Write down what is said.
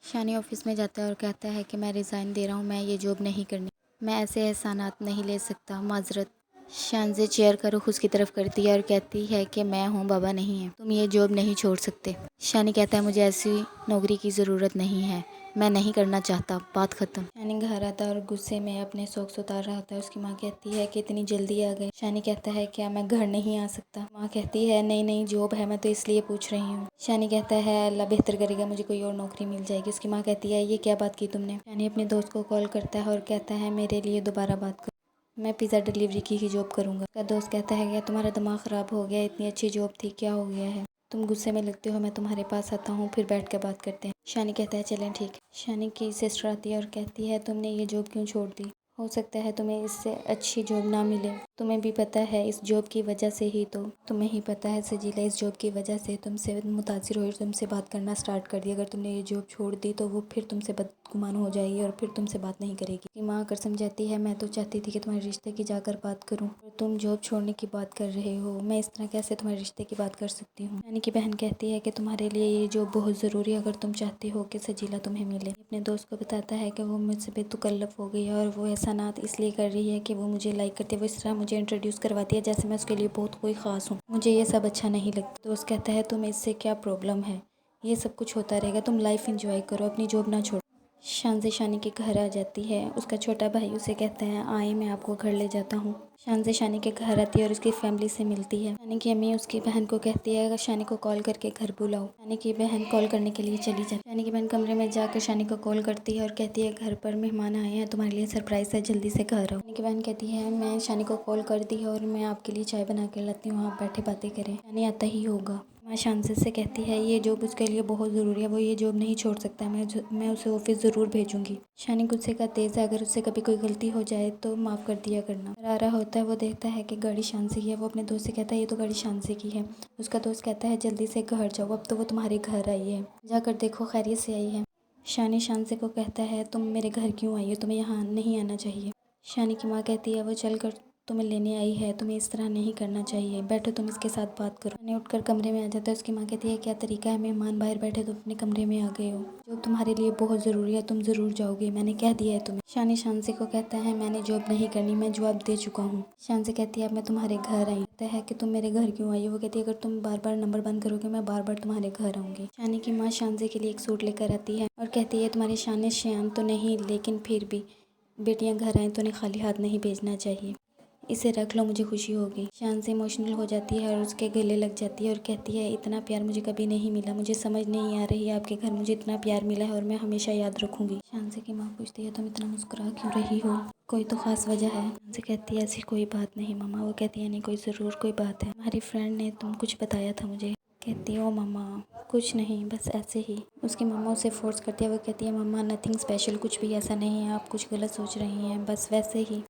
शानी office में जाता है और कहता है कि मैं रिज़ाइन दे रहा हूँ, मैं ये जॉब नहीं करनी, मैं ऐसे एहसानात नहीं ले सकता, माजरत। शानज़े चेयर का रुख उसकी तरफ करती है और कहती है कि मैं हूँ, बाबा नहीं है, तुम ये जॉब नहीं छोड़ सकते। शानी कहता है मुझे ऐसी नौकरी की ज़रूरत नहीं है, मैं नहीं करना चाहता, बात ख़त्म। शानी घर आता है और गुस्से में अपने सॉक्स उतार रहा होता है। उसकी माँ कहती है कि इतनी जल्दी आ गए। शानी कहता है क्या मैं घर नहीं आ सकता? माँ कहती है नहीं नहीं, जॉब है, मैं तो इसलिए पूछ रही हूँ। शानी कहता है अल्लाह बेहतर करेगा, मुझे कोई और नौकरी मिल जाएगी। उसकी माँ कहती है ये क्या बात की तुमने? शानी अपने दोस्त को कॉल करता है और कहता है मेरे लिए दोबारा बात करो, मैं पिज़्ज़ा डिलीवरी की ही जॉब करूँगा। उसका दोस्त कहता है क्या तुम्हारा दिमाग ख़राब हो गया? इतनी अच्छी जॉब थी, क्या हो गया है? तुम गुस्से में लगते हो, मैं तुम्हारे पास आता हूँ, फिर बैठ कर बात करते हैं। शानी कहता है चलें ठीक है। शानी की सिस्टर आती है और कहती है तुमने ये जॉब क्यों छोड़ दी? हो सकता है तुम्हें इससे अच्छी जॉब ना मिले। तुम्हें भी पता है इस जॉब की वजह से ही तो, तुम्हें ही पता है सजीला, इस जॉब की वजह से तुमसे मुतासिर हुई, तुमसे बात करना स्टार्ट कर दिया। अगर तुमने ये जॉब छोड़ दी तो वो फिर तुमसे बदगुमान हो जाएगी और फिर तुमसे बात नहीं करेगी। कि माँ आकर समझाती है मैं तो चाहती थी कि तुम्हारे रिश्ते की जाकर बात करूँ, तुम जॉब छोड़ने की बात कर रहे हो, मैं इस तरह कैसे तुम्हारे रिश्ते की बात कर सकती हूँ? यानी कि बहन कहती है कि तुम्हारे लिए ये जॉब बहुत ज़रूरी है, अगर तुम चाहती हो कि सजीला तुम्हें मिले। अपने दोस्त को बताता है कि वो मुझसे बेतकल्लफ हो गई है और वो एहसानात इसलिए कर रही है कि वो मुझे लाइक करती है, वो इस तरह मुझे इंट्रोड्यूस करवाती है जैसे मैं उसके लिए बहुत कोई ख़ास हूँ। मुझे ये सब अच्छा नहीं लगता। दोस्त कहता है तुम्हें इससे क्या प्रॉब्लम है, ये सब कुछ होता रहेगा, तुम लाइफ इंजॉय करो, अपनी जॉब ना छोड़ो। शानज़े शानी के घर आ जाती है। उसका छोटा भाई उसे कहता है आए मैं आपको घर ले जाता हूँ। शानज़े शानी के घर आती है और उसकी फैमिली से मिलती है। शानी की अम्मी उसकी बहन को कहती है अगर शानी को कॉल करके घर बुलाओ। शानी की बहन कॉल करने के लिए चली जाती है। शानी की बहन कमरे में जाकर शानी को कॉल करती है और कहती है घर पर मेहमान आए हैं, तुम्हारे लिए सरप्राइज है, जल्दी से घर आओ। शानी की बहन कहती है मैं शानी को कॉल कर दी है और मैं आपके लिए चाय बना के लाती हूँ, आप बैठे बातें करें, शानी आता ही होगा। माँ शानज़े से कहती है ये जॉब उसके लिए बहुत ज़रूरी है, वो ये जॉब नहीं छोड़ सकता, मैं उसे ऑफिस ज़रूर भेजूंगी। शानी गुस्से का तेज़ है, अगर उससे कभी कोई गलती हो जाए तो माफ़ कर दिया करना। आ रहा होता है, वो देखता है कि गाड़ी शानज़े की है। वो अपने दोस्त से कहता है ये तो गाड़ी शानज़े की है। उसका दोस्त कहता है जल्दी से घर जाओ, अब तो वो तुम्हारे घर आई है, जाकर देखो खैरियत से आई है। शानी शानज़े को कहता है तुम मेरे घर क्यों आई हो, तुम्हें यहाँ नहीं आना चाहिए। शानी की माँ कहती है वो चल कर तुम्हें लेने आई है, तुम्हें इस तरह नहीं करना चाहिए, बैठो तुम इसके साथ बात करो। शानी उठकर कमरे में आ जाता है। उसकी माँ कहती है क्या तरीका है, मेहमान बाहर बैठे तो अपने कमरे में आ गए हो, जॉब तुम्हारे लिए बहुत ज़रूरी है, तुम ज़रूर जाओगे, मैंने कह दिया है तुम्हें। शानी शानज़े को कहता है मैंने जॉब नहीं करनी, मैं जवाब दे चुका हूँ। शानज़े कहती है अब मैं तुम्हारे घर आई। कहता है कि तुम मेरे घर क्यों आई हो? वो कहती है अगर तुम बार बार नंबर बंद करोगे मैं बार बार तुम्हारे घर आऊँगी। शानी की माँ शानज़े के लिए एक सूट लेकर आती है और कहती है तुम्हारी शान शान तो नहीं, लेकिन फिर भी बेटियां घर आएँ तो उन्हें खाली हाथ नहीं भेजना चाहिए, इसे रख लो, मुझे खुशी होगी। शान से इमोशनल हो जाती है और उसके गले लग जाती है और कहती है इतना प्यार मुझे कभी नहीं मिला, मुझे समझ नहीं आ रही है आपके घर मुझे इतना प्यार मिला है और मैं हमेशा याद रखूंगी। शान से की माँ पूछती है तुम इतना मुस्कुरा क्यों रही हो, कोई तो खास वजह है? शान से कहती है ऐसी कोई बात नहीं मामा। वो कहती है नहीं कोई ज़रूर कोई बात है, हमारी फ्रेंड ने तुम कुछ बताया था मुझे। कहती है ओ मम्मा कुछ नहीं, बस ऐसे ही। उसकी मम्मा उसे फोर्स करती है। वो कहती है मम्मा नथिंग स्पेशल, कुछ भी ऐसा नहीं है, आप कुछ गलत सोच रही हैं, बस वैसे ही।